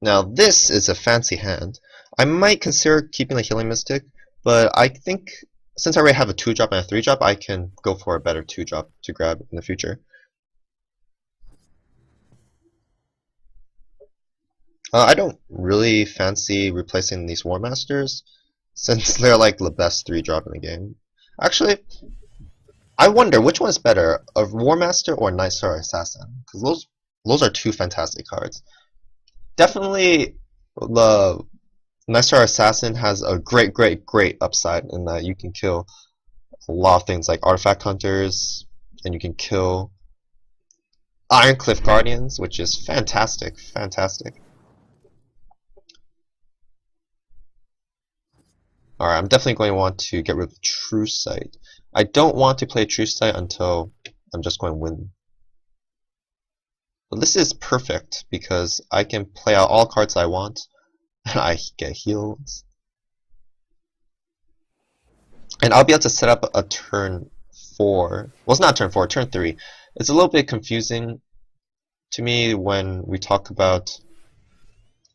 Now this is a fancy hand. I might consider keeping the Healing Mystic, but I think since I already have a 2-drop and a 3-drop, I can go for a better 2-drop to grab in the future. I don't really fancy replacing these War Masters, since they're like the best 3-drop in the game. Actually, I wonder which one is better, a War Master or a Night Star Assassin? Because those are two fantastic cards. Definitely, the Night Star Assassin has a great upside in that you can kill a lot of things like Artifact Hunters, and you can kill Ironcliff Guardians, which is fantastic. Alright, I'm definitely going to want to get rid of True Sight. I don't want to play True Sight until I'm just going to win. But this is perfect because I can play out all cards I want and I get heals. And I'll be able to set up a turn 4. Well, it's not turn 4, turn 3. It's a little bit confusing to me when we talk about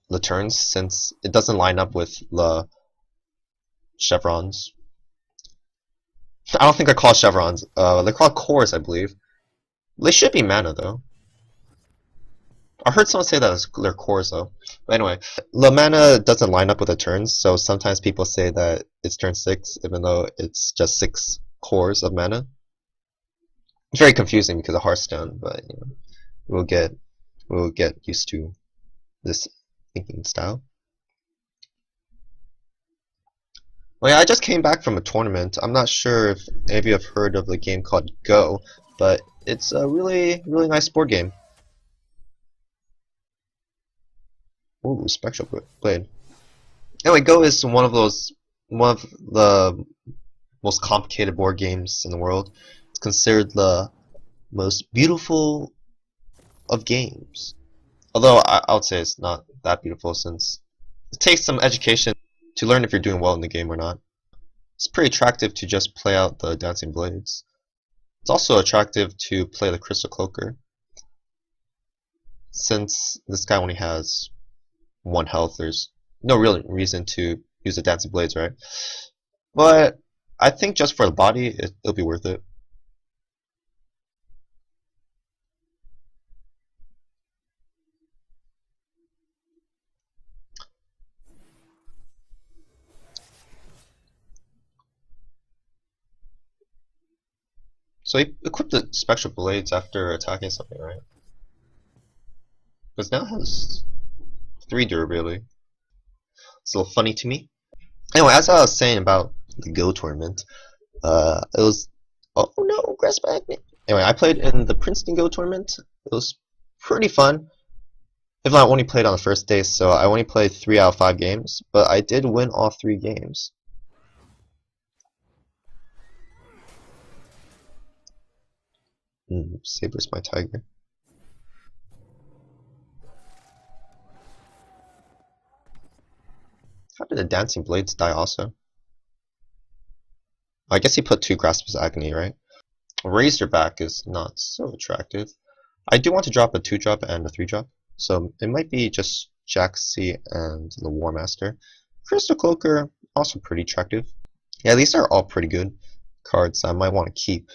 the turns since it doesn't line up with the chevrons. I don't think they're called chevrons. They're called cores, I believe. They should be mana, though. I heard someone say that they're cores, though. But anyway, the mana doesn't line up with the turns, so sometimes people say that it's turn 6, even though it's just 6 cores of mana. It's very confusing because of Hearthstone, but you know, we'll get used to this thinking style. Well, yeah, I just came back from a tournament. I'm not sure if any of you have heard of the game called Go, but it's a really nice board game. Ooh, Spectral Blade. Anyway, Go is one of the most complicated board games in the world. It's considered the most beautiful of games. Although I would say it's not that beautiful since it takes some education to learn if you're doing well in the game or not. It's pretty attractive to just play out the Dancing Blades. It's also attractive to play the Crystal Cloaker, since this guy only has 1 health. There's no real reason to use the Dancing Blades, right? But I think just for the body, it'll be worth it. So he equipped the Spectral Blades after attacking something, right? Because now it has 3 durability. It's a little funny to me. Anyway, as I was saying about the Go tournament, it was... Oh no, grass back. Anyway, I played in the Princeton Go tournament. It was pretty fun. Even though I only played on the first day, so I only played 3 out of 5 games, but I did win all 3 games. Saber's my tiger. How did the Dancing Blades die also? I guess he put 2 Grasp of Agony, right? Razorback is not so attractive. I do want to drop a 2-drop and a 3-drop, so it might be just Jaxi and the War Master. Crystal Cloaker, also pretty attractive. Yeah, these are all pretty good cards I might want to keep.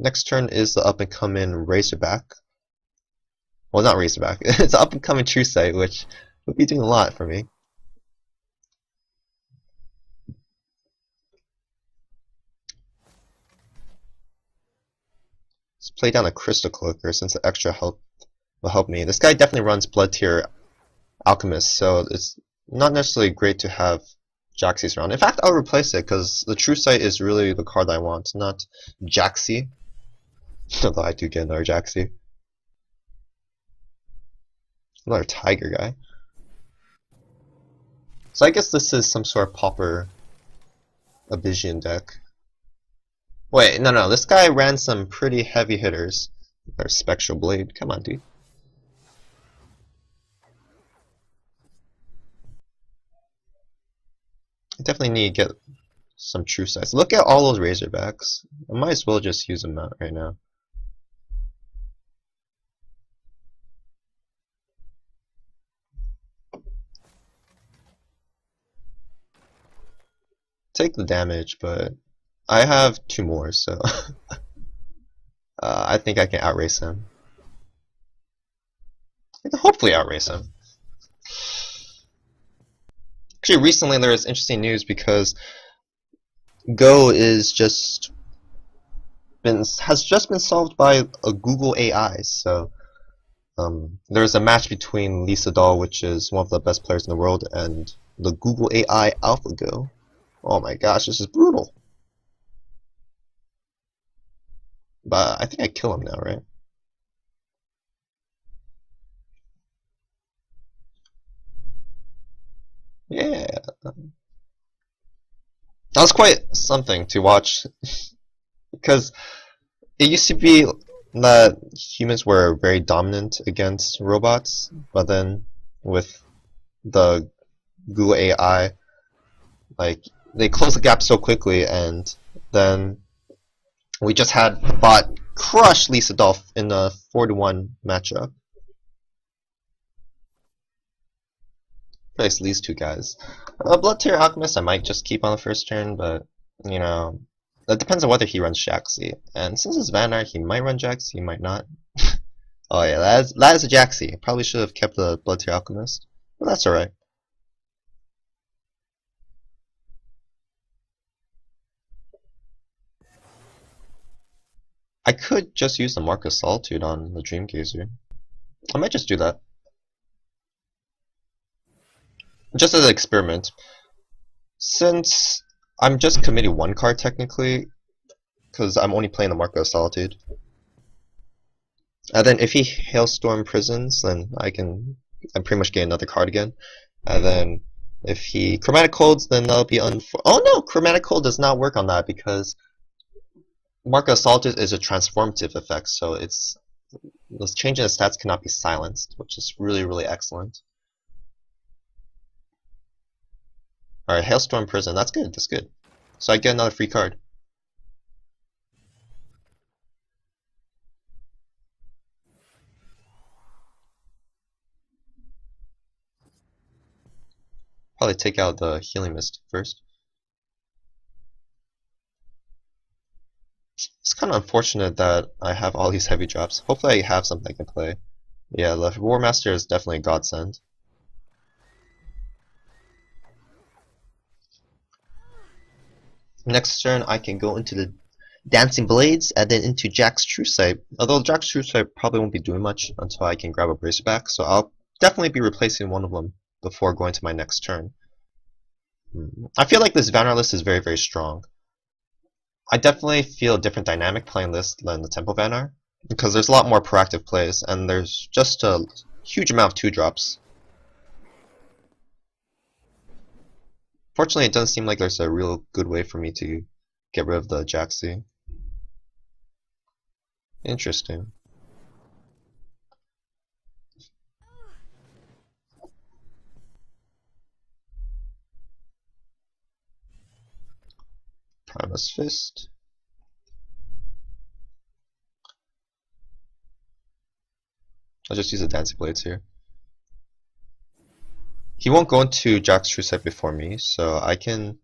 Next turn is the up-and-coming Razorback. Well, not Razorback. It's the up-and-coming True Sight, which would be doing a lot for me. Let's play down a Crystal Cloaker since the extra health will help me. This guy definitely runs Blood Tier Alchemist, so it's not necessarily great to have Jaxis around. In fact, I'll replace it because the True Sight is really the card I want, not Jaxi. Although I do get another Jaxi. Another Tiger guy. So I guess this is some sort of Pauper Abyssian deck. Wait, no, this guy ran some pretty heavy hitters. Or Spectral Blade, come on, dude. I definitely need to get some True Sights. Look at all those Razorbacks. I might as well just use them out right now. take the damage, but I have two more, so I think I can outrace him. I can hopefully outrace him. Actually, recently there was interesting news because Go is has just been solved by a Google AI. So there's a match between Lisa Doll, which is one of the best players in the world, and the Google AI AlphaGo. Oh my gosh, this is brutal. But I think I kill him now, right? Yeah. That was quite something to watch because it used to be that humans were very dominant against robots, but then with the Google AI, like they closed the gap so quickly, and then we just had Bot crush Lisa Dolph in a 4-1 matchup. Place these two guys. Blood Tier Alchemist I might just keep on the first turn, but you know, that depends on whether he runs Jaxi. And since it's Vanar, he might run Jaxi, he might not. Oh yeah, that is a Jaxi. Probably should have kept the Blood Tier Alchemist, but that's alright. I could just use the Mark of Solitude on the Dreamgazer. I might just do that. Just as an experiment. Since I'm just committing one card technically, because I'm only playing the Mark of Solitude. And then if he Hailstorm Prisons, then I'm pretty much getting another card again. And then if he Chromatic Colds, then that'll be oh no, Chromatic Cold does not work on that because Mark of Solitude is a transformative effect, so those changes in stats cannot be silenced, which is really, really excellent. Alright, Hailstorm Prison, that's good, that's good. So I get another free card. Probably take out the Healing Mist first. It's kind of unfortunate that I have all these heavy drops. Hopefully I have something I can play. Yeah, the War Master is definitely a godsend. Next turn I can go into the Dancing Blades and then into Jack's True Sight. Although Jack's True Sight probably won't be doing much until I can grab a Bracer back, so I'll definitely be replacing one of them before going to my next turn. I feel like this Vanar list is very, very strong. I definitely feel a different dynamic playing this than the Temple Vanar, because there's a lot more proactive plays, and there's just a huge amount of 2-drops. Fortunately, it doesn't seem like there's a real good way for me to get rid of the Jaxi. Interesting. Primus Fist. I'll just use the Dancing Blades here. He won't go into Jack's True Sight before me, so I can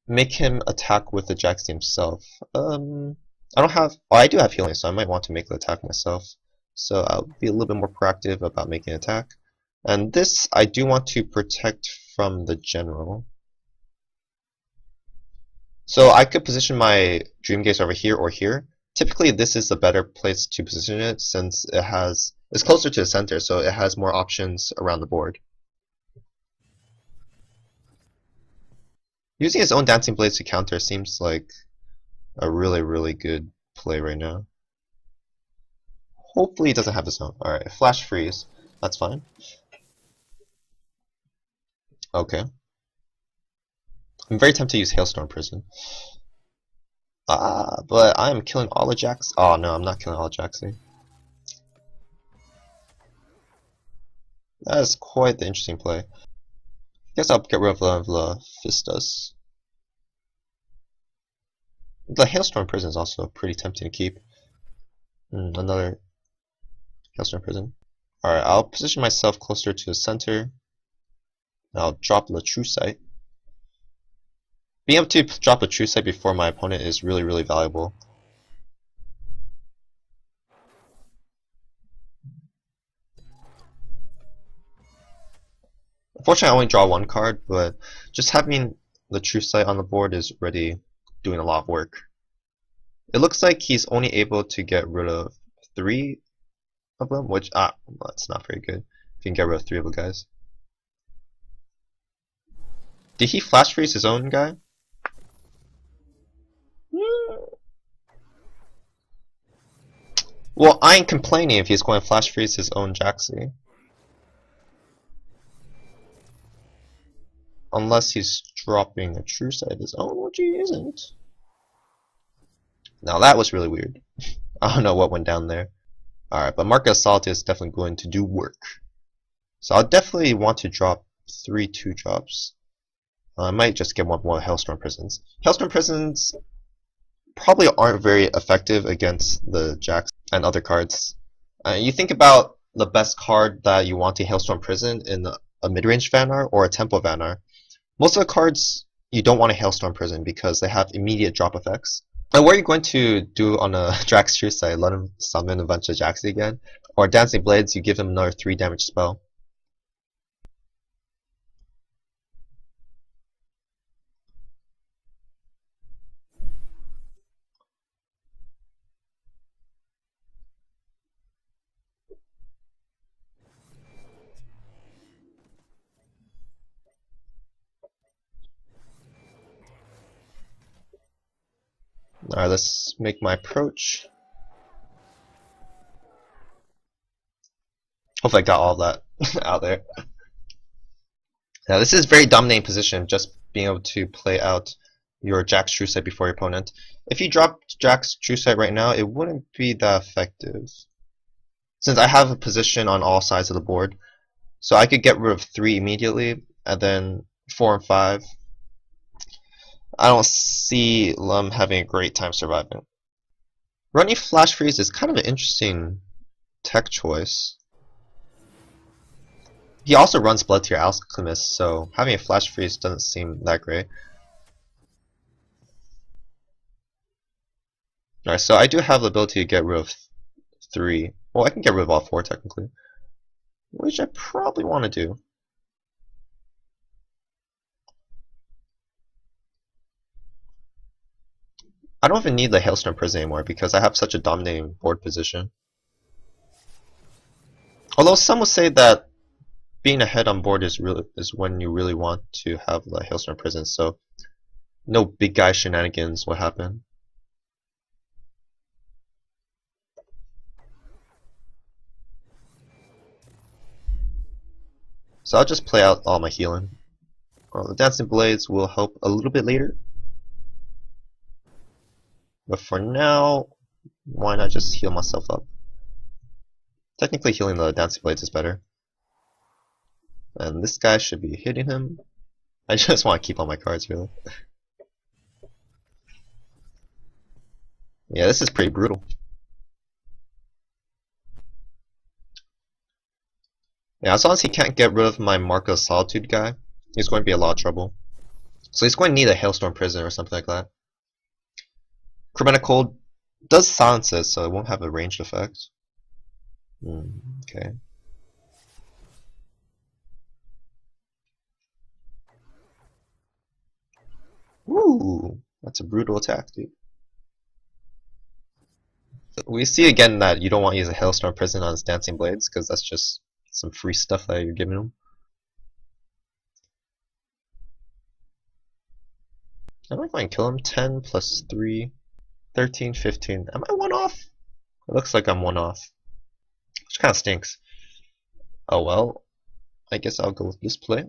make him attack with the Jaxi himself. I don't have... Oh, I do have healing, so I might want to make the attack myself. So I'll be a little bit more proactive about making an attack. And this, I do want to protect from the general. So I could position my Dream Gaze over here or here. Typically, this is a better place to position it since it's closer to the center, so it has more options around the board. Using his own Dancing Blades to counter seems like a really, really good play right now. Hopefully he doesn't have his own. Alright, Flash Freeze. That's fine. Okay. I'm very tempted to use Hailstorm Prison. But I am killing all the Jacks. Oh no, I'm not killing all the Jaxi. That is quite the interesting play. Guess I'll get rid of the Fistas. The Hailstorm Prison is also pretty tempting to keep. Another Hailstorm Prison. Alright, I'll position myself closer to the center. And I'll drop the True Sight. Being able to drop a true sight before my opponent is really, really valuable. Unfortunately, I only draw one card, but just having the true sight on the board is already doing a lot of work. It looks like he's only able to get rid of 3 of them, which, that's not very good. If you can get rid of 3 of the guys. Did he flash freeze his own guy? Well, I ain't complaining if he's going to flash freeze his own Jaxi. Unless he's dropping a true sight of his own, which he isn't. Now that was really weird. I don't know what went down there. Alright, but Mark of Solitude is definitely going to do work. So I'll definitely want to drop 3 2-drops. I might just get one more Hailstorm Prisons. Hailstorm Prisons probably aren't very effective against the Jax and other cards. You think about the best card that you want to Hailstorm Prison in a Midranged Vanar or a Tempo Vanar. Most of the cards you don't want to Hailstorm Prison because they have immediate drop effects. And what are you going to do on a Drax True Sight? Let him summon a bunch of Jaxi again? Or Dancing Blades, you give him another 3 damage spell. Alright, let's make my approach. Hopefully I got all that out there. Now this is very dominating position, just being able to play out your Jax True Sight before your opponent. If you drop Jax True Sight right now, it wouldn't be that effective. Since I have a position on all sides of the board, so I could get rid of 3 immediately, and then 4 and 5. I don't see Lum having a great time surviving. Running Flash Freeze is kind of an interesting tech choice. He also runs Blood Tier Alchemist, so having a Flash Freeze doesn't seem that great. Alright, so I do have the ability to get rid of 3. Well, I can get rid of all 4 technically, which I probably want to do. I don't even need the Hailstorm Prison anymore because I have such a dominating board position. Although some will say that being ahead on board is when you really want to have the Hailstorm Prison, so no big guy shenanigans will happen. So I'll just play out all my healing. The Dancing Blades will help a little bit later. But for now, why not just heal myself up? Technically healing the Dancing Blades is better. And this guy should be hitting him. I just want to keep all my cards, really. Yeah, this is pretty brutal. Yeah, as long as he can't get rid of my Mark of Solitude guy, he's going to be a lot of trouble. So he's going to need a Hailstorm Prison or something like that. Chromatic Cold does silence it, so it won't have a ranged effect. Okay. Ooh, that's a brutal attack, dude. We see again that you don't want to use a Hailstorm Prison on his Dancing Blades, because that's just some free stuff that you're giving him. Am I going to kill him? 10 plus 3, 13, 15. Am I 1 off? It looks like I'm 1 off. Which kind of stinks. Oh well, I guess I'll go with this play.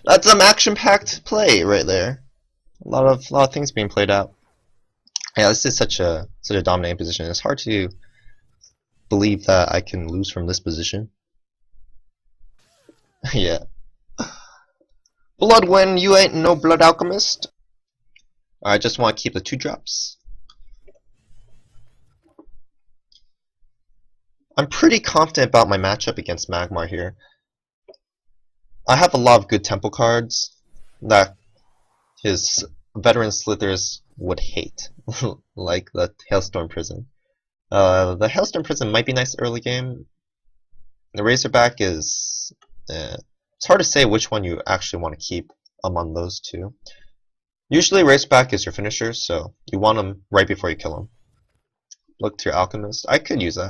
That's some action-packed play right there. A lot of things being played out. Yeah, this is such a dominating position. It's hard to believe that I can lose from this position. Yeah. Bloodwind, you ain't no blood alchemist. I just want to keep the 2-drops. I'm pretty confident about my matchup against Magmar here. I have a lot of good tempo cards that his veteran slithers would hate, like the Hailstorm Prison. The Hailstorm Prison might be nice early game. The Razorback is... it's hard to say which one you actually want to keep among those two. Usually Razorback is your finisher, so you want him right before you kill him. Look to your Alchemist. I could use that.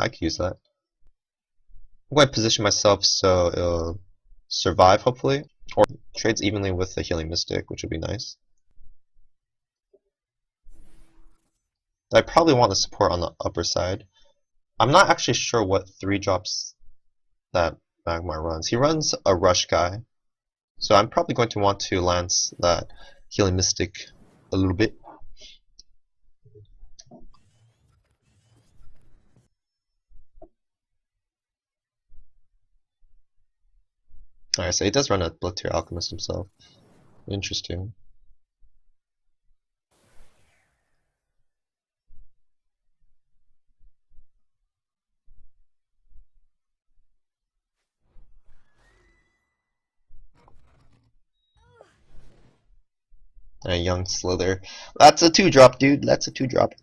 I'm going to position myself so it'll survive, hopefully. Or trades evenly with the Healing Mystic, which would be nice. I probably want the support on the upper side. I'm not actually sure what 3-drops that Magmar runs. He runs a Rush guy, so I'm probably going to want to lance that Healing Mystic a little bit. Alright, so he does run a Blood Tier Alchemist himself. Interesting. A young Slither. That's a 2-drop, dude. That's a 2-drop.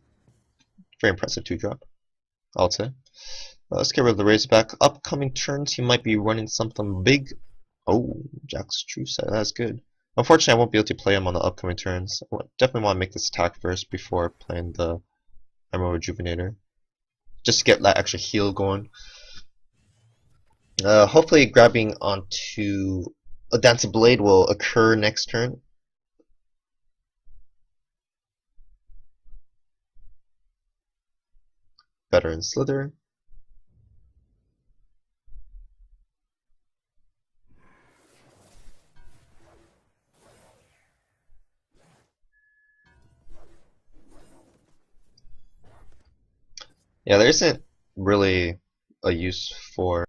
Very impressive 2-drop, I would say. Let's get rid of the Razorback. Upcoming turns, he might be running something big. Oh, Jack's True Set. That's good. Unfortunately, I won't be able to play him on the upcoming turns. I definitely want to make this attack first before playing the Emerald Rejuvenator, just to get that extra heal going. Hopefully, grabbing onto a Dancing Blade will occur next turn. Veteran Slither. Yeah, there isn't really a use for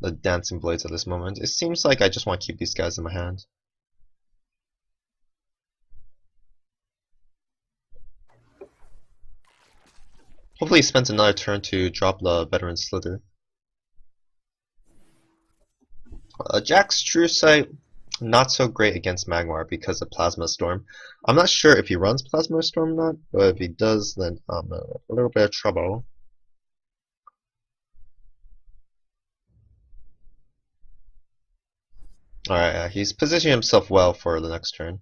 the Dancing Blades at this moment. It seems like I just want to keep these guys in my hand. Hopefully he spends another turn to drop the Veteran Slither. Jack's True Sight, not so great against Magmar because of Plasma Storm. I'm not sure if he runs Plasma Storm or not, but if he does, then I'm in a little bit of trouble. Alright, he's positioning himself well for the next turn.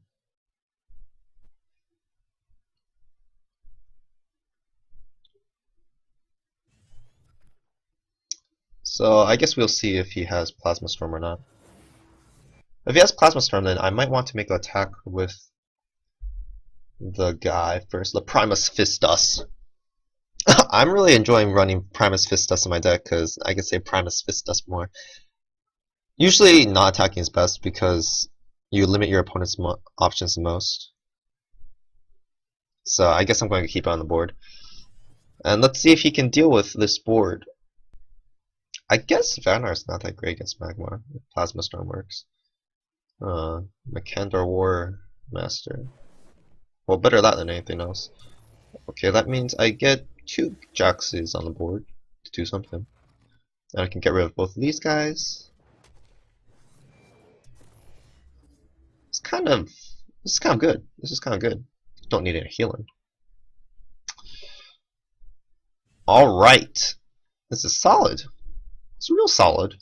So I guess we'll see if he has Plasma Storm or not. If he has Plasma Storm, then I might want to make an attack with the guy first, the Primus Fistus. I'm really enjoying running Primus Fistus in my deck because I can say Primus Fistus more. Usually not attacking is best because you limit your opponent's options the most. So I guess I'm going to keep it on the board. And let's see if he can deal with this board. I guess Vanar's not that great against Magmar. Plasma Storm works. Makandar War Master. Well, better that than anything else. Okay, that means I get 2 Jaxes on the board to do something. And I can get rid of both of these guys. This is kind of good. This is kind of good. Don't need any healing. Alright. This is solid. It's real solid.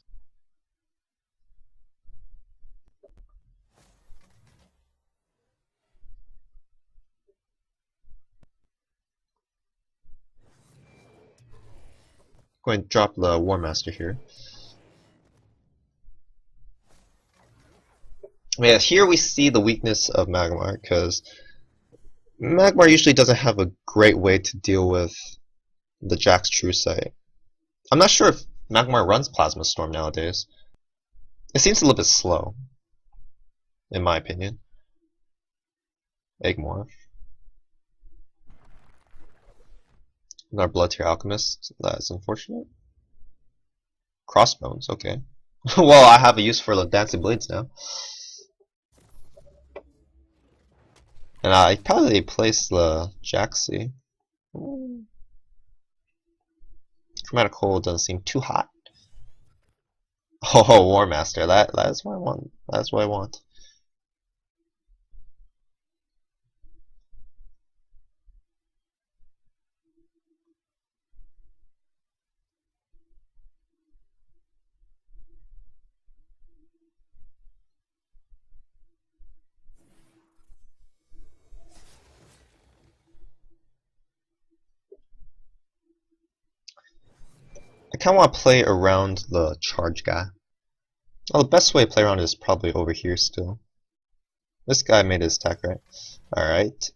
Going to drop the War Master here. Yeah, here we see the weakness of Magmar, because Magmar usually doesn't have a great way to deal with the Jack's True Sight. I'm not sure if Magmar runs Plasma Storm nowadays. It seems a little bit slow, in my opinion. Egg Morph. Our Blood Tier Alchemist. That is unfortunate. Crossbones, okay. Well, I have a use for the dancing blades now. And I probably place the Jaxi. Chromatic Hole doesn't seem too hot. Oh, War Master, that's what I want. That's what I want. I kind of want to play around the charge guy. Oh, the best way to play around is probably over here still. This guy made his attack, right? Alright.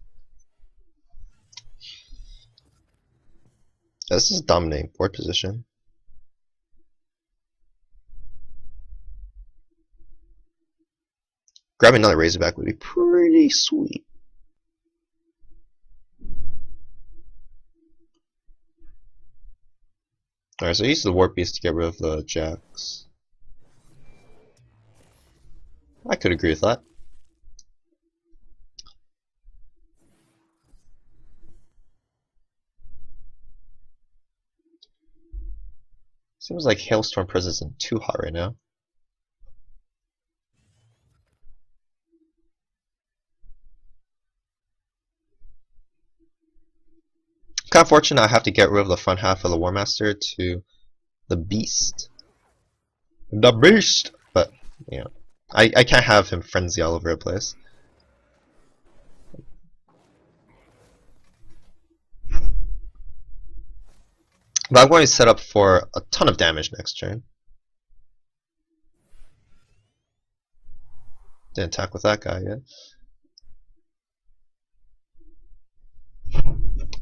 This is dominating board position. Grabbing another Razorback would be pretty sweet. Alright, so I use the Warp Beast to get rid of the Jax. I could agree with that. Seems like Hailstorm Prison isn't too hot right now. Kind of fortunate I have to get rid of the front half of the War Master to the Beast. The Beast! But, you know, I can't have him frenzy all over the place. But I'm going to set up for a ton of damage next turn. Didn't attack with that guy yet.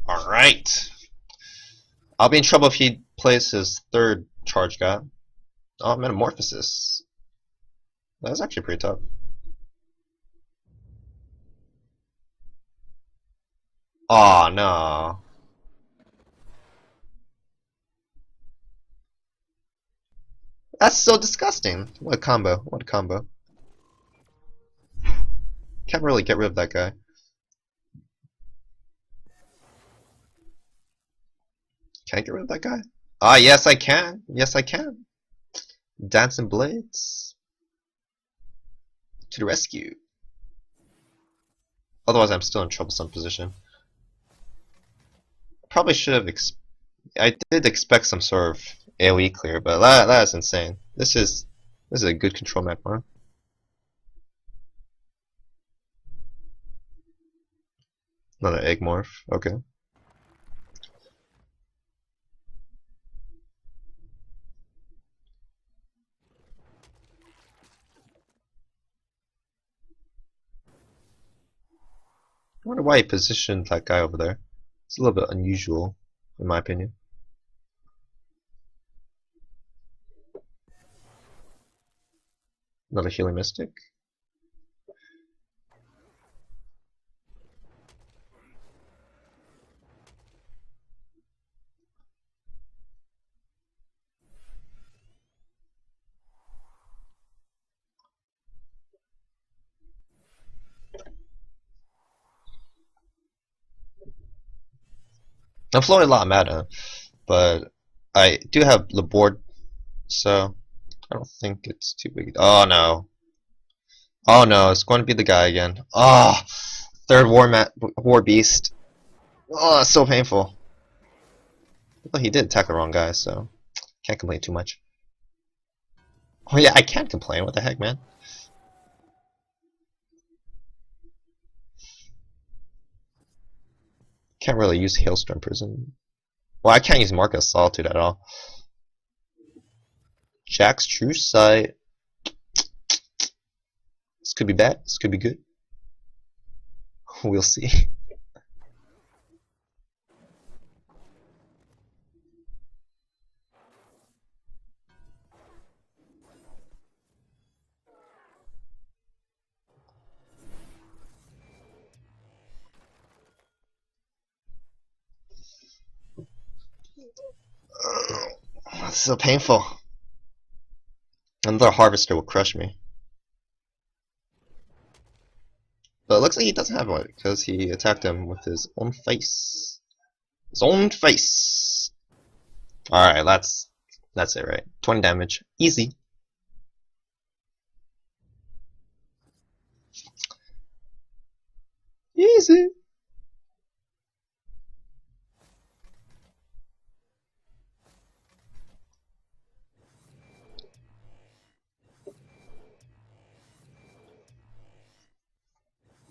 Alright. I'll be in trouble if he plays his third charge guy. Oh, Metamorphosis. That's actually pretty tough. Oh no. That's so disgusting. What a combo. What a combo. Can't really get rid of that guy. Can I get rid of that guy? Ah, yes I can. Yes I can. Dancing Blades. To the rescue. Otherwise I'm still in troublesome position. Probably should have I did expect some sort of AoE clear, but that is insane. This is a good control map, huh? Another egg morph. Okay. I wonder why he positioned that guy over there. It's a little bit unusual, in my opinion. Another Healing Mystic. I'm flowing a lot of mana, but I do have the board, so I don't think it's too big. Oh no. Oh no, it's going to be the guy again. Oh, third War Beast. Oh, that's so painful. Well, he did attack the wrong guy, so can't complain too much. Oh yeah, I can't complain. What the heck, man? Can't really use Hailstorm Prison. Well, I can't use Mark of Solitude at all. Jack's True Sight. This could be bad. This could be good. We'll see. That's so painful. Another Harvester will crush me. But it looks like he doesn't have one, because he attacked him with his own face. His own face! Alright, that's it, right? 20 damage. Easy. Easy.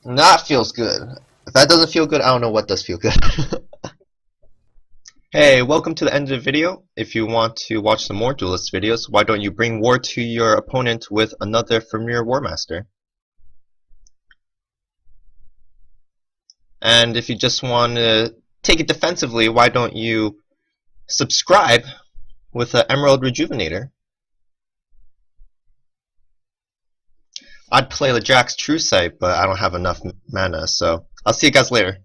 That feels good. If that doesn't feel good, I don't know what does feel good. Hey, welcome to the end of the video. If you want to watch some more Duelyst videos, why don't you bring war to your opponent with another Premier Warmaster? And if you just want to take it defensively, why don't you subscribe with an Emerald Rejuvenator? I'd play the Jack's True Sight, but I don't have enough mana, so I'll see you guys later.